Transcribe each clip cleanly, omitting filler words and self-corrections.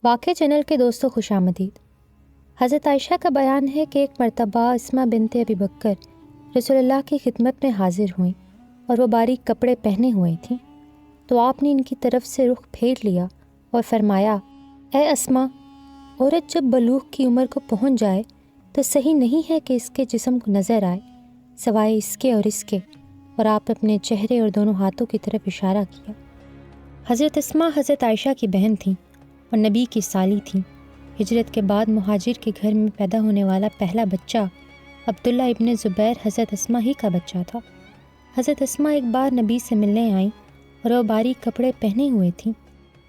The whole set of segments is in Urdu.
واقع چینل کے دوستوں خوش آمدید۔ حضرت عائشہ کا بیان ہے کہ ایک مرتبہ اسماء بنت ابی بکر رسول اللہ کی خدمت میں حاضر ہوئیں اور وہ باریک کپڑے پہنے ہوئے تھیں، تو آپ نے ان کی طرف سے رخ پھیر لیا اور فرمایا، اے اسماء، عورت جب بلوغ کی عمر کو پہنچ جائے تو صحیح نہیں ہے کہ اس کے جسم کو نظر آئے سوائے اس کے اور اس کے، اور آپ اپنے چہرے اور دونوں ہاتھوں کی طرف اشارہ کیا۔ حضرت اسماء حضرت عائشہ کی بہن تھیں اور نبی کی سالی تھیں۔ ہجرت کے بعد مہاجر کے گھر میں پیدا ہونے والا پہلا بچہ عبداللہ ابن زبیر حضرت اسماء ہی کا بچہ تھا۔ حضرت اسماء ایک بار نبی سے ملنے آئیں اور وہ باریک کپڑے پہنے ہوئے تھیں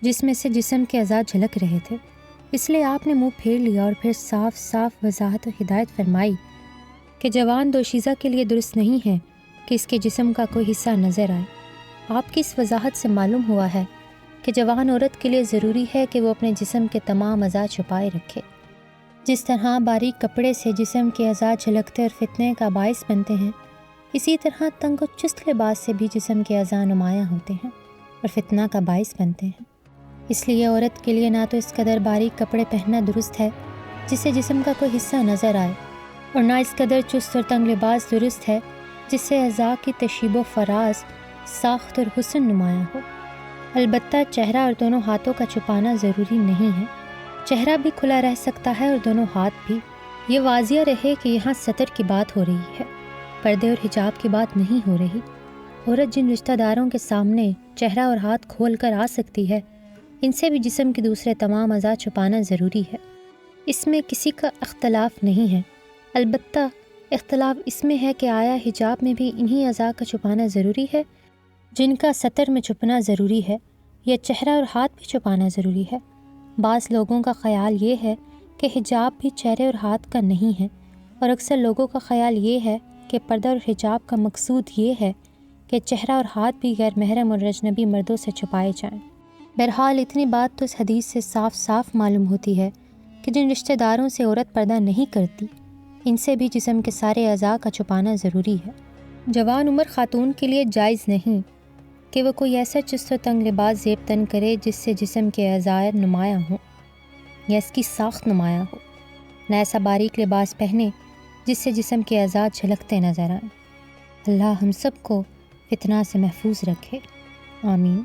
جس میں سے جسم کے اعضاء جھلک رہے تھے، اس لیے آپ نے منہ پھیر لیا اور پھر صاف صاف وضاحت اور ہدایت فرمائی کہ جوان دوشیزہ کے لیے درست نہیں ہے کہ اس کے جسم کا کوئی حصہ نظر آئے۔ آپ کی اس وضاحت سے معلوم ہوا ہے کہ جوان عورت کے لیے ضروری ہے کہ وہ اپنے جسم کے تمام اعضاء چھپائے رکھے۔ جس طرح باریک کپڑے سے جسم کے اعضاء جھلکتے اور فتنے کا باعث بنتے ہیں، اسی طرح تنگ و چست لباس سے بھی جسم کے اعضاء نمایاں ہوتے ہیں اور فتنہ کا باعث بنتے ہیں۔ اس لیے عورت کے لیے نہ تو اس قدر باریک کپڑے پہننا درست ہے جس سے جسم کا کوئی حصہ نظر آئے، اور نہ اس قدر چست اور تنگ لباس درست ہے جس سے اعضاء کی تشیب و فراز، ساخت اور حسن نمایاں ہو۔ البتہ چہرہ اور دونوں ہاتھوں کا چھپانا ضروری نہیں ہے، چہرہ بھی کھلا رہ سکتا ہے اور دونوں ہاتھ بھی۔ یہ واضح رہے کہ یہاں ستر کی بات ہو رہی ہے، پردے اور حجاب کی بات نہیں ہو رہی۔ عورت جن رشتہ داروں کے سامنے چہرہ اور ہاتھ کھول کر آ سکتی ہے، ان سے بھی جسم کے دوسرے تمام اعضاء چھپانا ضروری ہے، اس میں کسی کا اختلاف نہیں ہے۔ البتہ اختلاف اس میں ہے کہ آیا حجاب میں بھی انہی اعضاء کا چھپانا ضروری ہے جن کا ستر میں چھپنا ضروری ہے، یا چہرہ اور ہاتھ بھی چھپانا ضروری ہے۔ بعض لوگوں کا خیال یہ ہے کہ حجاب بھی چہرے اور ہاتھ کا نہیں ہے، اور اکثر لوگوں کا خیال یہ ہے کہ پردہ اور حجاب کا مقصود یہ ہے کہ چہرہ اور ہاتھ بھی غیر محرم اور اجنبی مردوں سے چھپائے جائیں۔ بہرحال اتنی بات تو اس حدیث سے صاف صاف معلوم ہوتی ہے کہ جن رشتہ داروں سے عورت پردہ نہیں کرتی، ان سے بھی جسم کے سارے اعضاء کا چھپانا ضروری ہے۔ جوان عمر خاتون کے لیے جائز نہیں کہ وہ کوئی ایسا چست و تنگ لباس زیب تن کرے جس سے جسم کے اعضاء نمایاں ہوں یا اس کی ساخت نمایاں ہو، نہ ایسا باریک لباس پہنے جس سے جسم کے اعضاء جھلکتے نظر آئیں۔ اللہ ہم سب کو فتنہ سے محفوظ رکھے، آمین۔